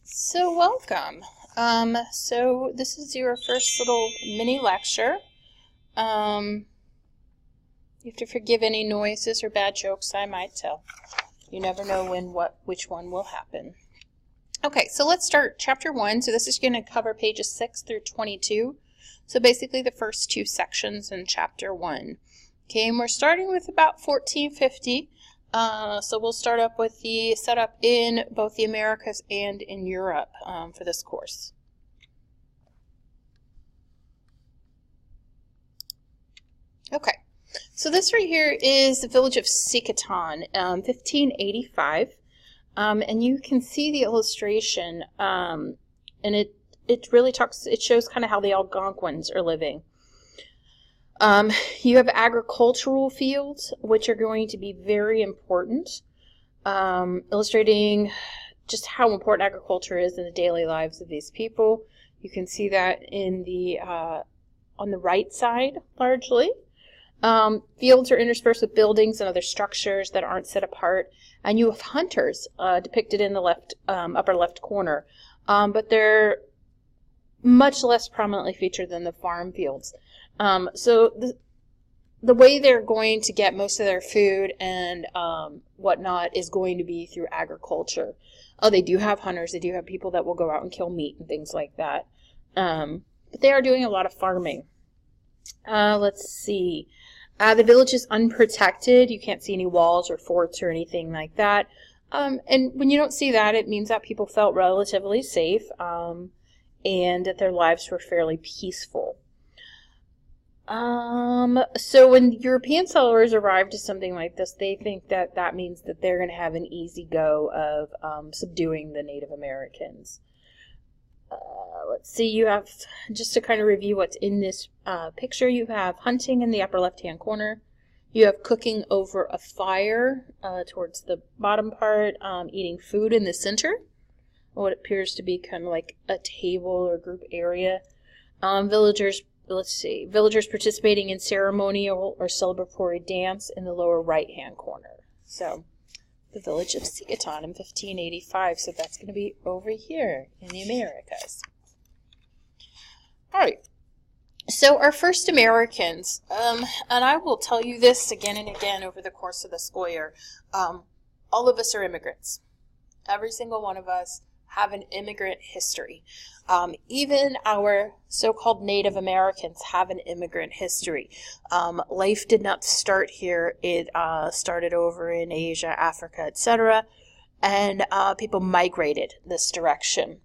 So welcome. So this is your first little mini lecture. You have to forgive any noises or bad jokes I might tell. You never know which one will happen. Okay, so let's start chapter 1. So this is going to cover pages 6 through 22. So basically the first two sections in chapter 1. Okay, and we're starting with about 1450. So we'll start up with the setup in both the Americas and in Europe for this course. Okay, so this right here is the village of Sikatan, 1585, and you can see the illustration, and it really it shows kind of how the Algonquins are living. You have agricultural fields, which are going to be very important, illustrating just how important agriculture is in the daily lives of these people. You can see that in the on the right side, largely. Fields are interspersed with buildings and other structures that aren't set apart, and you have hunters depicted in the left upper left corner, but they're much less prominently featured than the farm fields. So the way they're going to get most of their food and whatnot is going to be through agriculture. Oh, they do have hunters. They do have people that will go out and kill meat and things like that. But they are doing a lot of farming. Let's see. The village is unprotected. You can't see any walls or forts or anything like that. And when you don't see that, it means that people felt relatively safe and that their lives were fairly peaceful. So when European settlers arrive to something like this, they think that that means that they're going to have an easy go of subduing the Native Americans. Let's see, you have, just to kind of review what's in this picture, you have hunting in the upper left-hand corner. You have cooking over a fire towards the bottom part, eating food in the center, what appears to be kind of like a table or group area. Villagers participating in ceremonial or celebratory dance in the lower right-hand corner. So, the village of Sikatan in 1585. So that's going to be over here in the Americas. All right. So our first Americans, and I will tell you this again and again over the course of the school year, all of us are immigrants. Every single one of us have an immigrant history. Even our so-called Native Americans have an immigrant history. Life did not start here. It started over in Asia, Africa, etc., and people migrated this direction.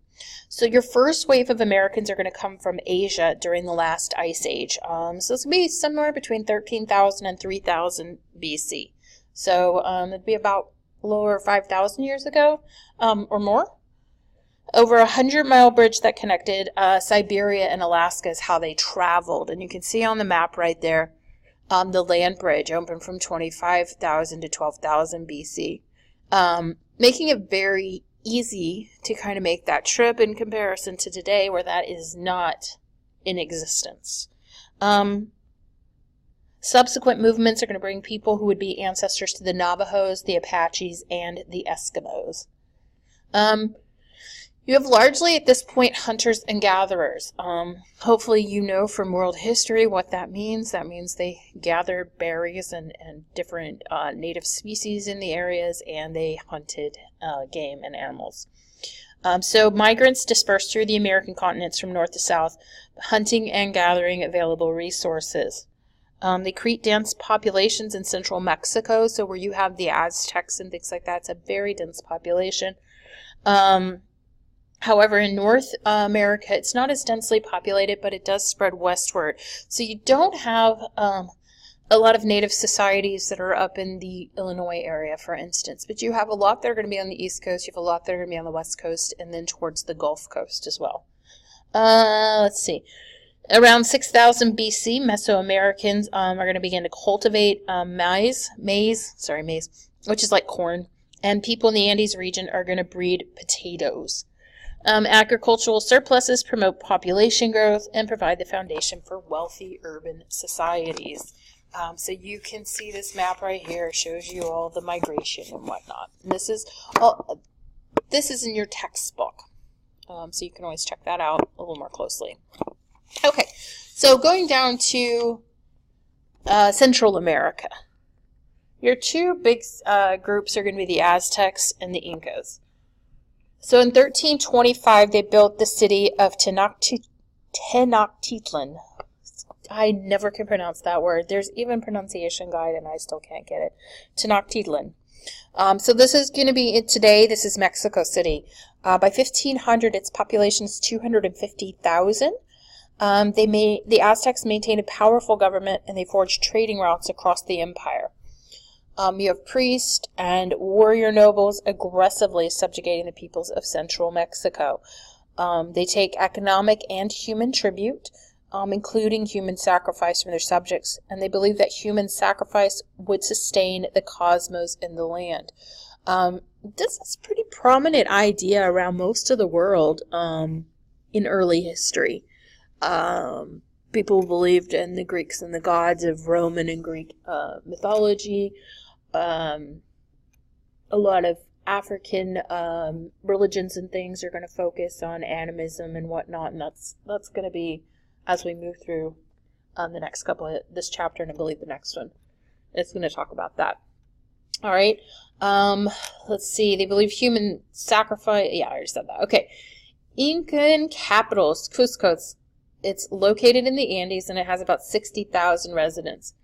So your first wave of Americans are going to come from Asia during the last ice age. So it's going to be somewhere between 13,000 and 3,000 BC. So it'd be about a little over 5,000 years ago or more. Over a 100-mile bridge that connected Siberia and Alaska is how they traveled. And you can see on the map right there, the land bridge opened from 25,000 to 12,000 BC, making it very easy to kind of make that trip in comparison to today where that is not in existence. Subsequent movements are going to bring people who would be ancestors to the Navajos, the Apaches, and the Eskimos. You have largely at this point hunters and gatherers. Hopefully you know from world history what that means. That means they gathered berries and different native species in the areas, and they hunted game and animals. So migrants dispersed through the American continents from north to south, hunting and gathering available resources. They create dense populations in central Mexico, so where you have the Aztecs and things like that, it's a very dense population. However, in North America, it's not as densely populated, but it does spread westward. So you don't have a lot of native societies that are up in the Illinois area, for instance. But you have a lot that are going to be on the East Coast. You have a lot that are going to be on the West Coast, and then towards the Gulf Coast as well. Let's see. Around 6,000 BC, Mesoamericans are going to begin to cultivate maize, which is like corn. And people in the Andes region are going to breed potatoes. Agricultural surpluses promote population growth and provide the foundation for wealthy urban societies. So you can see this map right here. It shows you all the migration and whatnot. And this is in your textbook. So you can always check that out a little more closely. Okay, so going down to Central America. Your two big groups are going to be the Aztecs and the Incas. So in 1325, they built the city of Tenochtitlan. I never can pronounce that word. There's even pronunciation guide, and I still can't get it. Tenochtitlan. So this is going to be today. This is Mexico City. By 1500, its population is 250,000. The Aztecs maintained a powerful government, and they forged trading routes across the empire. You have priests and warrior nobles aggressively subjugating the peoples of central Mexico. They take economic and human tribute, including human sacrifice from their subjects, and they believe that human sacrifice would sustain the cosmos and the land. This is a pretty prominent idea around most of the world in early history. People believed in the Greeks and the gods of Roman and Greek mythology. A lot of African religions and things are going to focus on animism and whatnot, and that's going to be as we move through the next couple of this chapter, and I believe the next one. It's going to talk about that. All right. Let's see. They believe human sacrifice. Yeah, I already said that. Okay. Incan capital, Cusco. It's located in the Andes, and it has about 60,000 residents.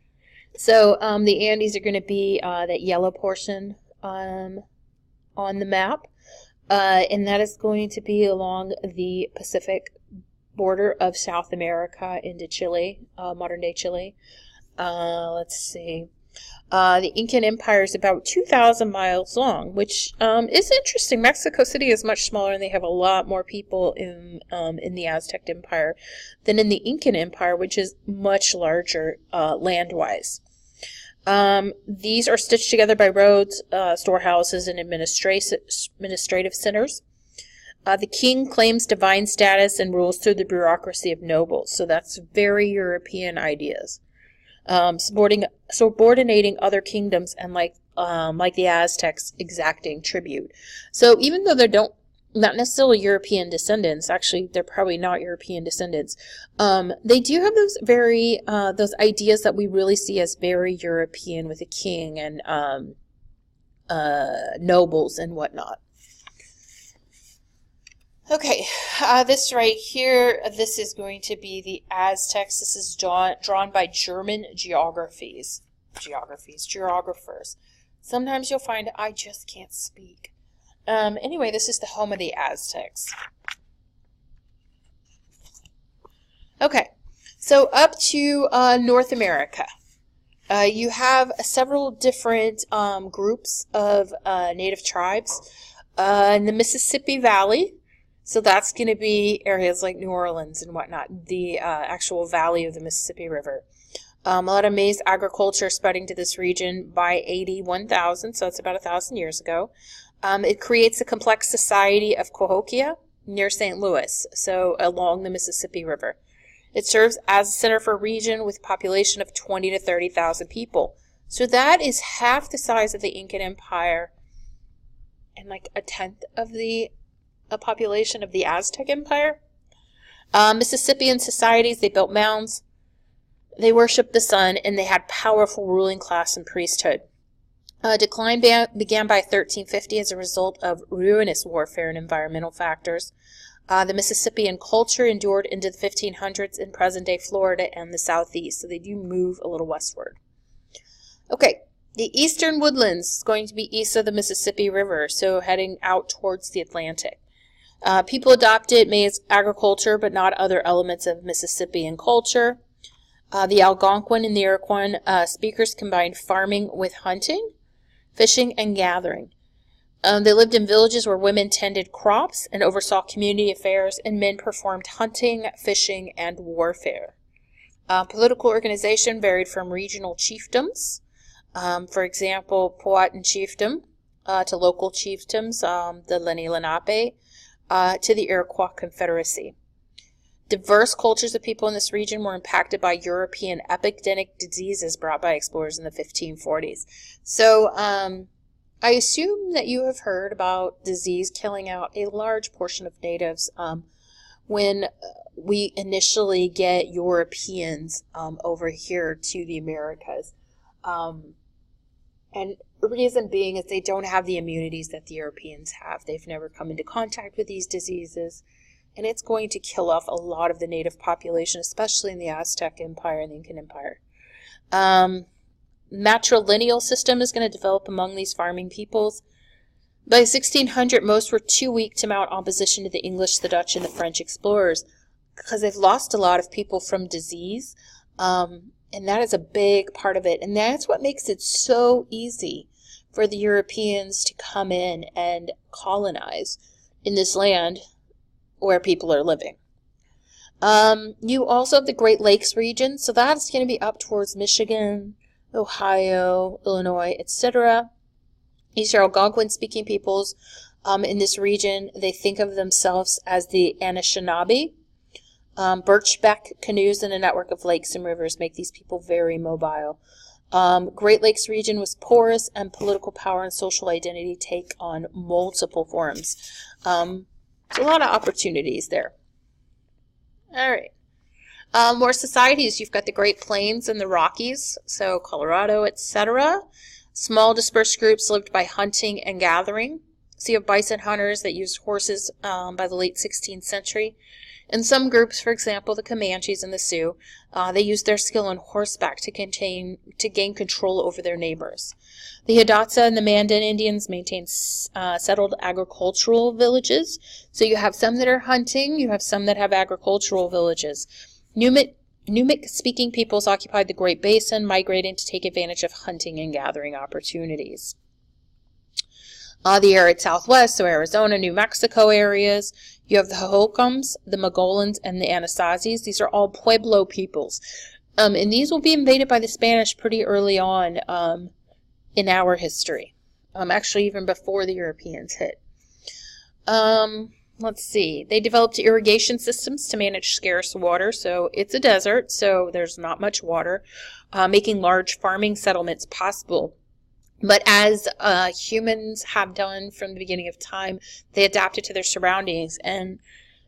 So the Andes are going to be that yellow portion on the map, and that is going to be along the Pacific border of South America into Chile, modern-day Chile. Let's see. The Incan Empire is about 2,000 miles long, which is interesting. Mexico City is much smaller, and they have a lot more people in the Aztec Empire than in the Incan Empire, which is much larger land-wise. These are stitched together by roads, storehouses, and administrative centers. The king claims divine status and rules through the bureaucracy of nobles, so that's very European ideas. Subordinating other kingdoms and like the Aztecs, exacting tribute. So even though they're not necessarily European descendants, actually they're probably not European descendants, they do have those those ideas that we really see as very European, with a king and nobles and whatnot. Okay, this right here, this is going to be the Aztecs. This is drawn by German geographers. Sometimes you'll find I just can't speak. Anyway, this is the home of the Aztecs. Okay, so up to North America. You have several different groups of native tribes in the Mississippi Valley. So that's going to be areas like New Orleans and whatnot, the actual valley of the Mississippi River. A lot of maize agriculture spreading to this region by 81,000, so it's about 1,000 years ago. It creates a complex society of Cahokia near St. Louis, so along the Mississippi River. It serves as a center for a region with a population of 20 to 30,000 people. So that is half the size of the Incan Empire and like a tenth of the population of the Aztec Empire. Mississippian societies, they built mounds, they worshipped the sun, and they had powerful ruling class and priesthood. Decline began by 1350 as a result of ruinous warfare and environmental factors. The Mississippian culture endured into the 1500s in present-day Florida and the southeast, so they do move a little westward. Okay, the eastern woodlands is going to be east of the Mississippi River, so heading out towards the Atlantic. People adopted maize agriculture, but not other elements of Mississippian culture. The Algonquin and the Iroquois speakers combined farming with hunting, fishing, and gathering. They lived in villages where women tended crops and oversaw community affairs, and men performed hunting, fishing, and warfare. Political organization varied from regional chiefdoms, for example, Powhatan chiefdom, to local chiefdoms, the Lenni Lenape, to the Iroquois Confederacy. Diverse cultures of people in this region were impacted by European epidemic diseases brought by explorers in the 1540s. So I assume that you have heard about disease killing out a large portion of natives when we initially get Europeans over here to the Americas. And the reason being is they don't have the immunities that the Europeans have. They've never come into contact with these diseases, and it's going to kill off a lot of the native population, especially in the Aztec Empire and the Incan Empire. Matrilineal system is going to develop among these farming peoples. By 1600, most were too weak to mount opposition to the English, the Dutch, and the French explorers because they've lost a lot of people from disease, and that is a big part of it. And that's what makes it so easy for the Europeans to come in and colonize in this land where people are living. You also have the Great Lakes region, so that's going to be up towards Michigan, Ohio, Illinois, etc. These are Algonquin-speaking peoples in this region. They think of themselves as the Anishinaabe. Birchbeck canoes and a network of lakes and rivers make these people very mobile. Great Lakes region was porous, and political power and social identity take on multiple forms. So a lot of opportunities there. All right. More societies. You've got the Great Plains and the Rockies, so Colorado, etc. Small dispersed groups lived by hunting and gathering. So you have bison hunters that used horses by the late 16th century. And some groups, for example, the Comanches and the Sioux, they used their skill on horseback to gain control over their neighbors. The Hidatsa and the Mandan Indians maintained settled agricultural villages. So you have some that are hunting, you have some that have agricultural villages. Numic-speaking peoples occupied the Great Basin, migrating to take advantage of hunting and gathering opportunities. The arid Southwest, so Arizona, New Mexico areas. You have the Hohokams, the Mogolans, and the Anasazis. These are all Pueblo peoples. And these will be invaded by the Spanish pretty early on in our history. Actually, even before the Europeans hit. Let's see. They developed irrigation systems to manage scarce water. So it's a desert, so there's not much water, making large farming settlements possible. But as humans have done from the beginning of time, they adapted to their surroundings and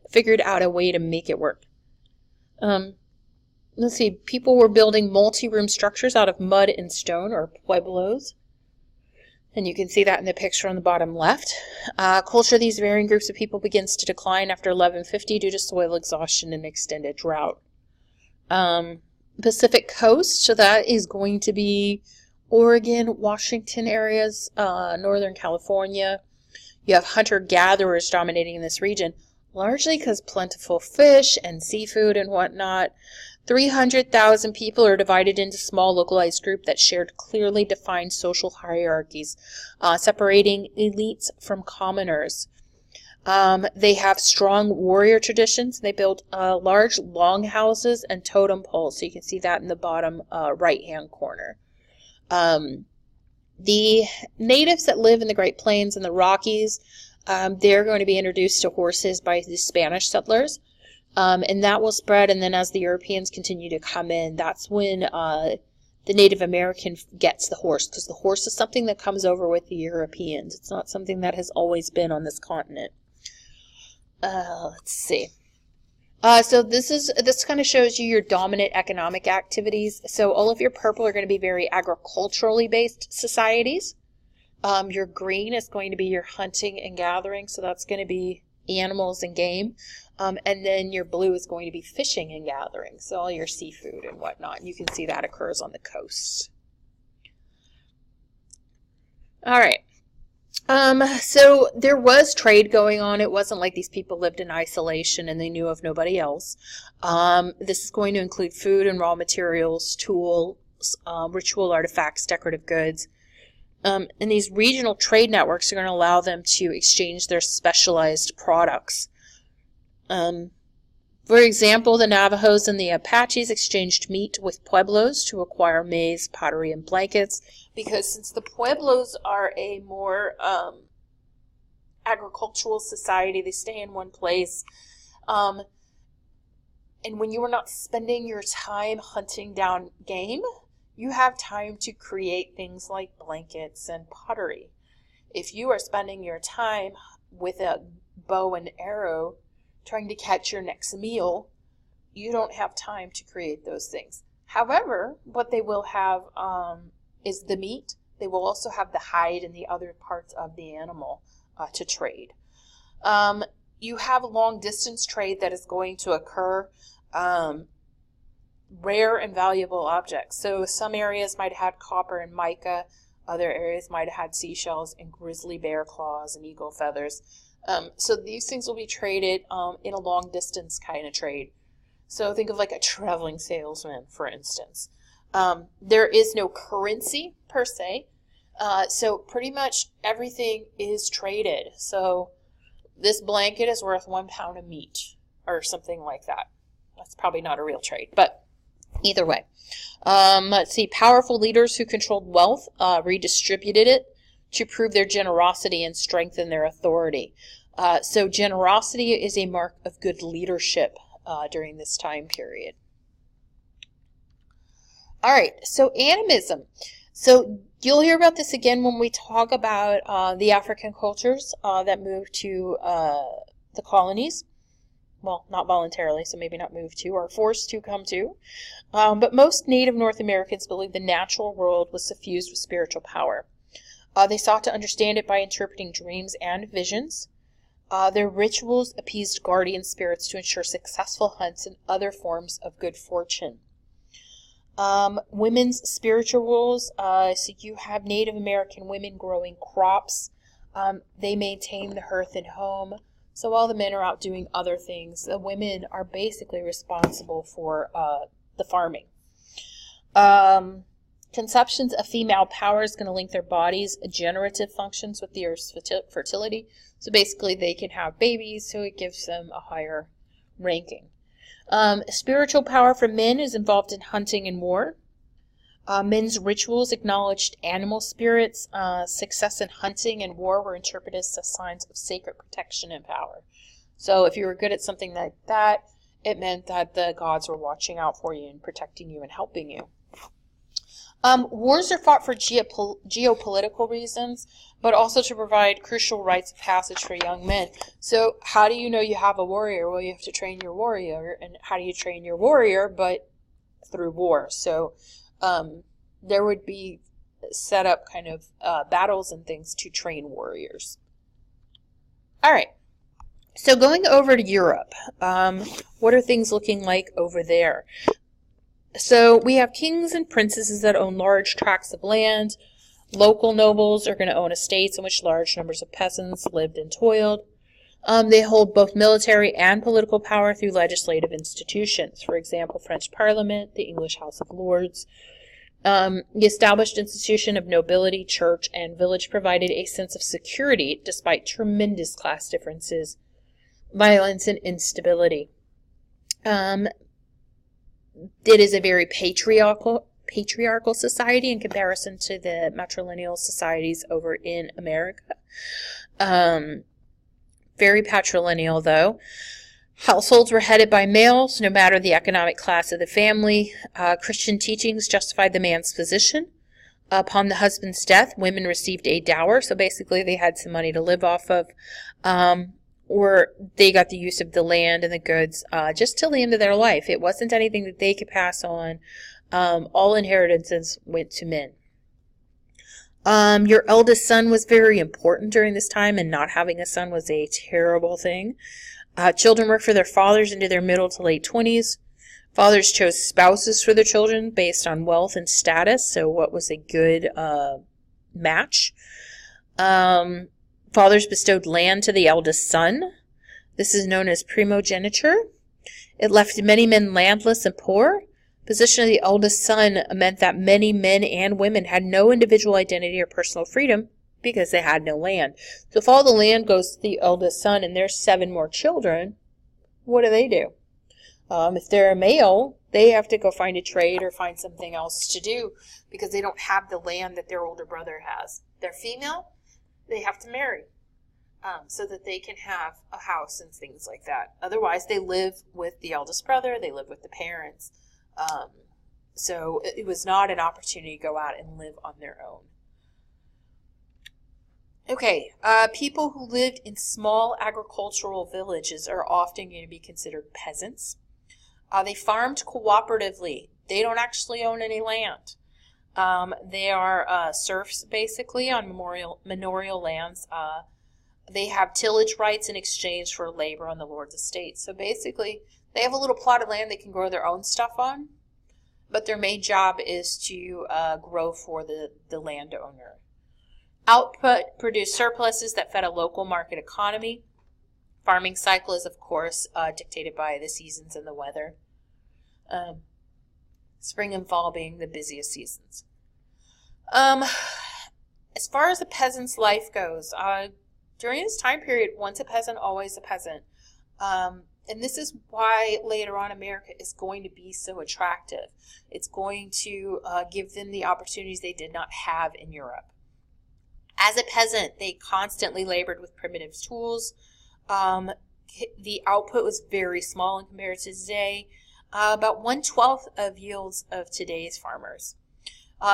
figured out a way to make it work. Let's see. People were building multi-room structures out of mud and stone, or pueblos. And you can see that in the picture on the bottom left. Culture of these varying groups of people begins to decline after 1150 due to soil exhaustion and extended drought. Pacific coast, so that is going to be Oregon, Washington areas, Northern California. You have hunter-gatherers dominating in this region, largely because plentiful fish and seafood and whatnot. 300,000 people are divided into small localized groups that shared clearly defined social hierarchies, separating elites from commoners. They have strong warrior traditions. They built large longhouses and totem poles, so you can see that in the bottom right-hand corner. The natives that live in the Great Plains and the Rockies, they're going to be introduced to horses by the Spanish settlers. And that will spread, and then as the Europeans continue to come in, that's when the Native American gets the horse, because the horse is something that comes over with the Europeans. It's not something that has always been on this continent. Let's see. So this kind of shows you your dominant economic activities. So all of your purple are going to be very agriculturally based societies. Your green is going to be your hunting and gathering, so that's going to be animals and game. And then your blue is going to be fishing and gathering, so all your seafood and whatnot. And you can see that occurs on the coast. All right. So there was trade going on. It wasn't like these people lived in isolation and they knew of nobody else. This is going to include food and raw materials, tools, ritual artifacts, decorative goods. And these regional trade networks are going to allow them to exchange their specialized products. For example, the Navajos and the Apaches exchanged meat with Pueblos to acquire maize, pottery, and blankets, because since the Pueblos are a more agricultural society, they stay in one place, and when you are not spending your time hunting down game, you have time to create things like blankets and pottery. If you are spending your time with a bow and arrow trying to catch your next meal, you don't have time to create those things. However, what they will have is the meat. They will also have the hide and the other parts of the animal to trade. You have long distance trade that is going to occur. Rare and valuable objects. So some areas might have had copper and mica. Other areas might have had seashells and grizzly bear claws and eagle feathers. So these things will be traded in a long distance kind of trade. So think of like a traveling salesman, for instance. There is no currency per se. So pretty much everything is traded. So this blanket is worth 1 pound of meat or something like that. That's probably not a real trade, but either way. Let's see. Powerful leaders who controlled wealth redistributed it to prove their generosity and strengthen their authority. So generosity is a mark of good leadership during this time period. All right, so animism. So you'll hear about this again when we talk about the African cultures that moved to the colonies. Well, not voluntarily, so maybe not moved to, or forced to come to. But most Native North Americans believed the natural world was suffused with spiritual power. They sought to understand it by interpreting dreams and visions. Their rituals appeased guardian spirits to ensure successful hunts and other forms of good fortune. Women's spiritual roles. So you have Native American women growing crops. They maintain the hearth and home. So while the men are out doing other things, the women are basically responsible for the farming. Conceptions of female power is going to link their bodies' generative functions with the earth's fertility. So basically they can have babies, so it gives them a higher ranking. Spiritual power for men is involved in hunting and war. Men's rituals acknowledged animal spirits. Success in hunting and war were interpreted as signs of sacred protection and power. So if you were good at something like that, it meant that the gods were watching out for you and protecting you and helping you. Wars are fought for geopolitical reasons, but also to provide crucial rites of passage for young men. So how do you know you have a warrior? Well, you have to train your warrior. And how do you train your warrior? But through war. So there would be set up kind of battles and things to train warriors. All right. So going over to Europe, what are things looking like over there? So we have kings and princesses that own large tracts of land. Local nobles are going to own estates in which large numbers of peasants lived and toiled. They hold both military and political power through legislative institutions. For example, French Parliament, the English House of Lords. The established institution of nobility, church, and village provided a sense of security despite tremendous class differences, violence, and instability. It is a very patriarchal society in comparison to the matrilineal societies over in America. Very patrilineal, though. Households were headed by males, no matter the economic class of the family. Christian teachings justified the man's position. Upon the husband's death, women received a dower, so basically they had some money to live off of. Or they got the use of the land and the goods just till the end of their life. It wasn't anything that they could pass on. All inheritances went to men. Your eldest son was very important during this time, and not having a son was a terrible thing. Children worked for their fathers into their middle to late 20s. Fathers chose spouses for their children based on wealth and status, so what was a good match. Fathers bestowed land to the eldest son. This is known as primogeniture. It left many men landless and poor. Position of the eldest son meant that many men and women had no individual identity or personal freedom because they had no land. So if all the land goes to the eldest son and there's 7 more children, what do? If they're a male, they have to go find a trade or find something else to do because they don't have the land that their older brother has. If they're female, they have to marry so that they can have a house and things like that. Otherwise, they live with the eldest brother, they live with the parents. So it was not an opportunity to go out and live on their own. Okay, people who lived in small agricultural villages are often going to be considered peasants. They farmed cooperatively. They don't actually own any land. They are serfs, basically, on manorial lands. They have tillage rights in exchange for labor on the lord's estate. So basically, they have a little plot of land they can grow their own stuff on, but their main job is to grow for the landowner. Output produced surpluses that fed a local market economy. Farming cycle is, of course, dictated by the seasons and the weather. Spring and fall being the busiest seasons. As far as a peasant's life goes, during this time period, once a peasant, always a peasant. And this is why later on America is going to be so attractive. It's going to give them the opportunities they did not have in Europe. As a peasant, they constantly labored with primitive tools. The output was very small in comparison to today. About 1/12 of yields of today's farmers.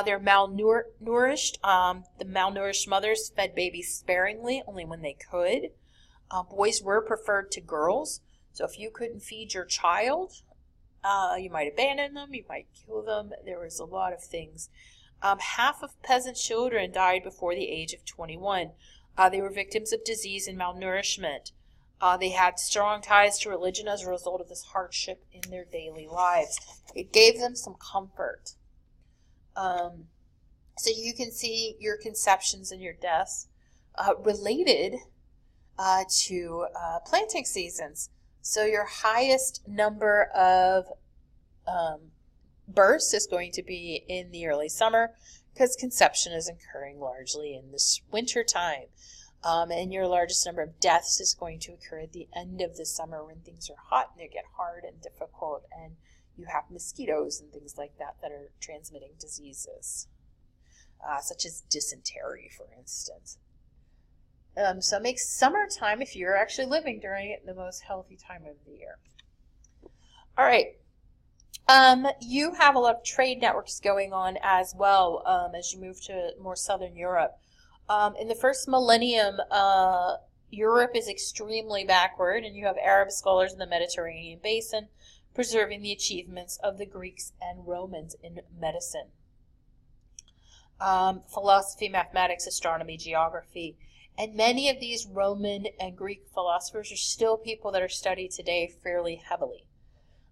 They're malnourished. The malnourished mothers fed babies sparingly, only when they could. Boys were preferred to girls. So if you couldn't feed your child, you might abandon them, you might kill them. There was a lot of things. Half of peasant children died before the age of 21. They were victims of disease and malnourishment. They had strong ties to religion as a result of this hardship in their daily lives. It gave them some comfort. So you can see your conceptions and your deaths related to planting seasons. So your highest number of births is going to be in the early summer because conception is occurring largely in this winter time. And your largest number of deaths is going to occur at the end of the summer when things are hot and they get hard and difficult, and you have mosquitoes and things like that that are transmitting diseases, such as dysentery, for instance. So it makes summertime, if you're actually living during it, the most healthy time of the year. All right. You have a lot of trade networks going on as well as you move to more southern Europe. In the first millennium, Europe is extremely backward, and you have Arab scholars in the Mediterranean basin preserving the achievements of the Greeks and Romans in medicine. Philosophy, mathematics, astronomy, geography. And many of these Roman and Greek philosophers are still people that are studied today fairly heavily.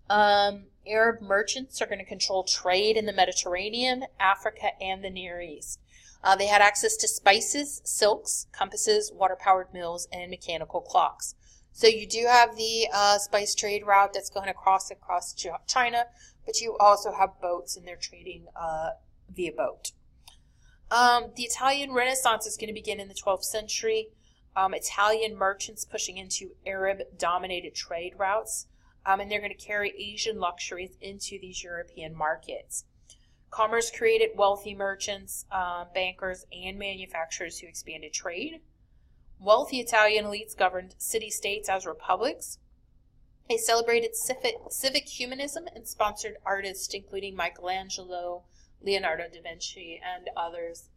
Arab merchants are going to control trade in the Mediterranean, Africa, and the Near East. They had access to spices, silks, compasses, water-powered mills, and mechanical clocks. So you do have the spice trade route that's going across China, but you also have boats, and they're trading via boat. The Italian Renaissance is going to begin in the 12th century. Italian merchants pushing into Arab-dominated trade routes, and they're going to carry Asian luxuries into these European markets. Commerce created wealthy merchants, bankers, and manufacturers who expanded trade. Wealthy Italian elites governed city-states as republics. They celebrated civic humanism and sponsored artists, including Michelangelo, Leonardo da Vinci, and others,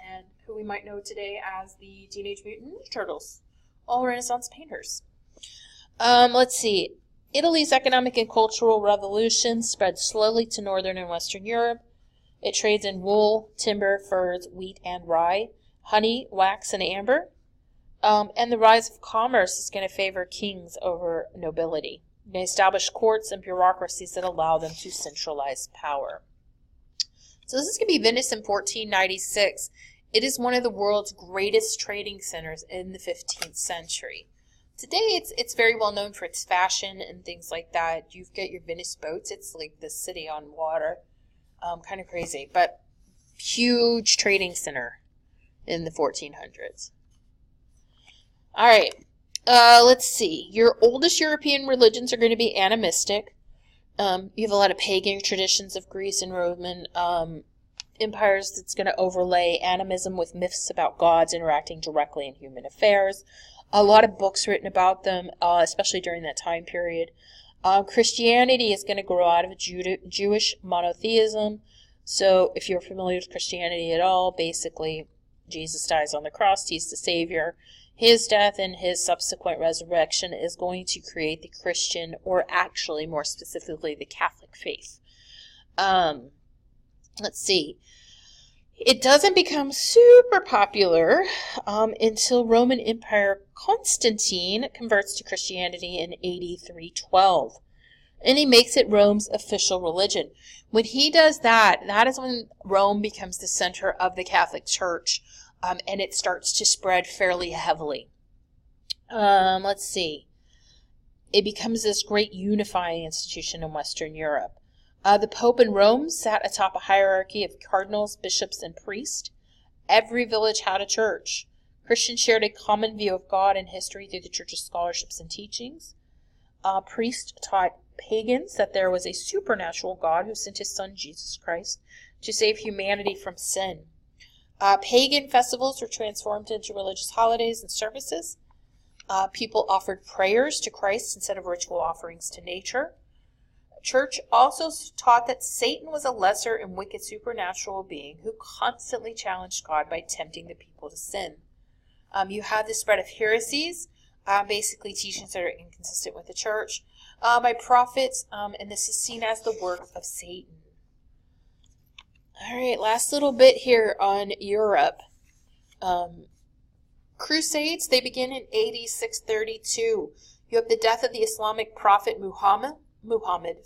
and who we might know today as the Teenage Mutant Ninja Turtles, all Renaissance painters. Let's see. Italy's economic and cultural revolution spread slowly to northern and western Europe. It trades in wool, timber, furs, wheat, and rye, honey, wax, and amber. And the rise of commerce is going to favor kings over nobility. They establish courts and bureaucracies that allow them to centralize power. So this is going to be Venice in 1496. It is one of the world's greatest trading centers in the 15th century. Today, it's very well known for its fashion and things like that. You get your Venice boats. It's like the city on water. Kind of crazy, but huge trading center in the 1400s. All right, let's see. Your oldest European religions are going to be animistic. You have a lot of pagan traditions of Greece and Roman empires that's going to overlay animism with myths about gods interacting directly in human affairs. A lot of books written about them, especially during that time period. Christianity is going to grow out of Jewish monotheism. So if you're familiar with Christianity at all, basically Jesus dies on the cross, he's the Savior. His death and his subsequent resurrection is going to create the Christian, or actually more specifically the Catholic faith. Let's see. It doesn't become super popular until Roman Empire Constantine converts to Christianity in AD 312. And he makes it Rome's official religion. When he does that, that is when Rome becomes the center of the Catholic Church, and it starts to spread fairly heavily. Let's see. It becomes this great unifying institution in Western Europe. The Pope in Rome sat atop a hierarchy of cardinals, bishops, and priests. Every village had a church. Christians shared a common view of God and history through the church's scholarships and teachings. Priests taught pagans that there was a supernatural God who sent his son Jesus Christ to save humanity from sin. Pagan festivals were transformed into religious holidays and services. People offered prayers to Christ instead of ritual offerings to nature. Church also taught that Satan was a lesser and wicked supernatural being who constantly challenged God by tempting the people to sin. You had the spread of heresies, basically teachings that are inconsistent with the church, by prophets, and this is seen as the work of Satan. All right, last little bit here on Europe. Crusades, they begin in AD 632. You have the death of the Islamic prophet Muhammad. It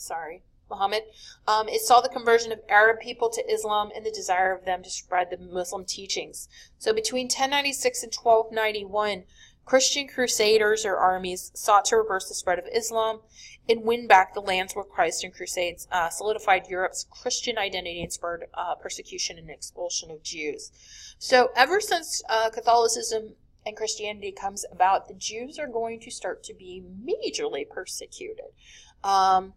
saw the conversion of Arab people to Islam and the desire of them to spread the Muslim teachings. So between 1096 and 1291, Christian crusaders or armies sought to reverse the spread of Islam and win back the lands where Christ and crusades solidified Europe's Christian identity and spurred persecution and expulsion of Jews. So ever since Catholicism and Christianity comes about, the Jews are going to start to be majorly persecuted. And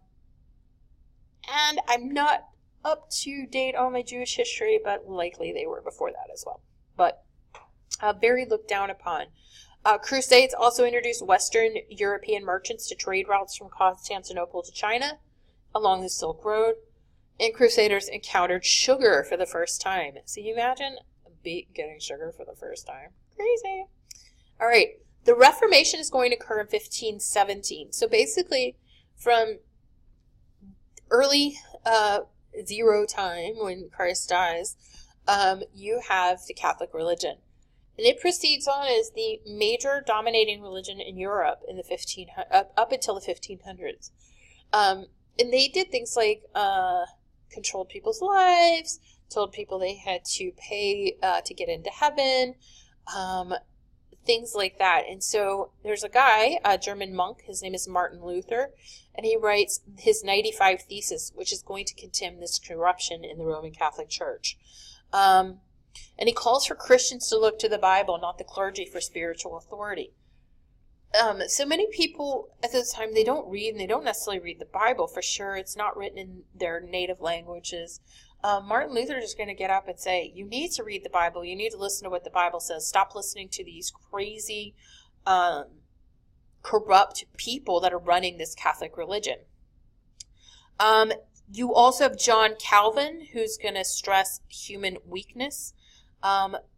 I'm not up to date on my Jewish history, but likely they were before that as well. But very looked down upon. Crusades also introduced Western European merchants to trade routes from Constantinople to China along the Silk Road. And Crusaders encountered sugar for the first time. So you imagine getting sugar for the first time. Crazy. All right. The Reformation is going to occur in 1517. So basically, from early zero time when Christ dies, you have the Catholic religion. And it proceeds on as the major dominating religion in Europe in the up until the 1500s. And they did things like controlled people's lives, told people they had to pay to get into heaven, things like that. And so there's a guy, a German monk, his name is Martin Luther, and he writes his 95 Thesis, which is going to condemn this corruption in the Roman Catholic Church. And he calls for Christians to look to the Bible, not the clergy, for spiritual authority. So many people at this time, they don't read, and they don't necessarily read the Bible for sure. It's not written in their native languages. Martin Luther is going to get up and say, you need to read the Bible. You need to listen to what the Bible says. Stop listening to these crazy, corrupt people that are running this Catholic religion. You also have John Calvin, who's going to stress human weakness.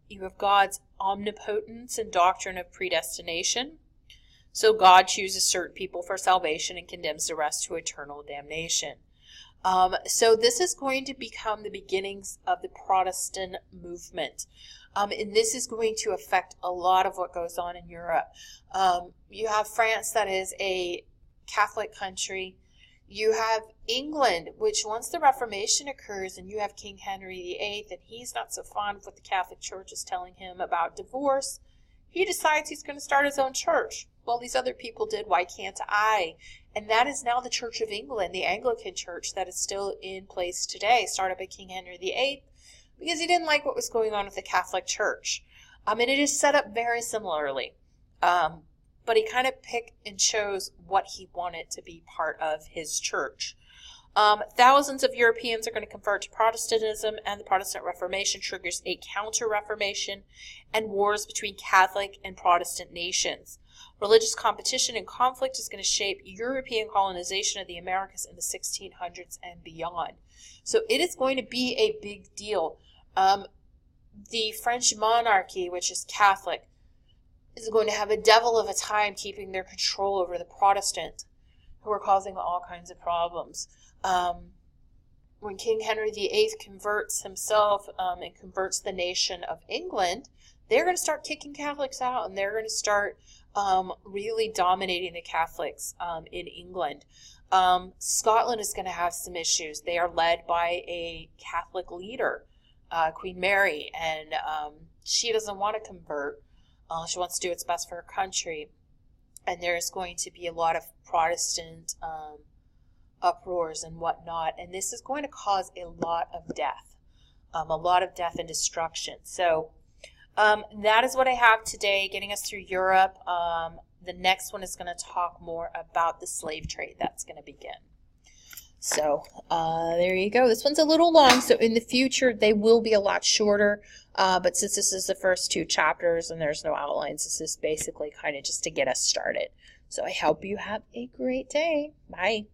You have God's omnipotence and doctrine of predestination. So God chooses certain people for salvation and condemns the rest to eternal damnation. So this is going to become the beginnings of the Protestant movement. And this is going to affect a lot of what goes on in Europe. You have France, that is a Catholic country. You have England, which once the Reformation occurs and you have King Henry VIII, and he's not so fond of what the Catholic Church is telling him about divorce, he decides he's going to start his own church. Well, these other people did, why can't I? And that is now the Church of England, the Anglican Church that is still in place today, started by King Henry VIII, because he didn't like what was going on with the Catholic Church. And it is set up very similarly. But he kind of picked and chose what he wanted to be part of his church. Thousands of Europeans are going to convert to Protestantism, and the Protestant Reformation triggers a counter-Reformation and wars between Catholic and Protestant nations. Religious competition and conflict is going to shape European colonization of the Americas in the 1600s and beyond. So it is going to be a big deal. the French monarchy, which is Catholic, is going to have a devil of a time keeping their control over the Protestant, who are causing all kinds of problems. When King Henry VIII converts himself and converts the nation of England, they're going to start kicking Catholics out, and they're going to start really dominating the Catholics in England. Scotland is going to have some issues. They are led by a Catholic leader, Queen Mary, and she doesn't want to convert. She wants to do what's best for her country. And there's going to be a lot of Protestant uproars and whatnot, and this is going to cause a lot of death and destruction. So that is what I have today, getting us through Europe. The next one is going to talk more about the slave trade that's going to begin. So there you go. This one's a little long, so in the future they will be a lot shorter. But since this is the first 2 chapters and there's no outlines, this is basically kind of just to get us started. So I hope you have a great day. Bye.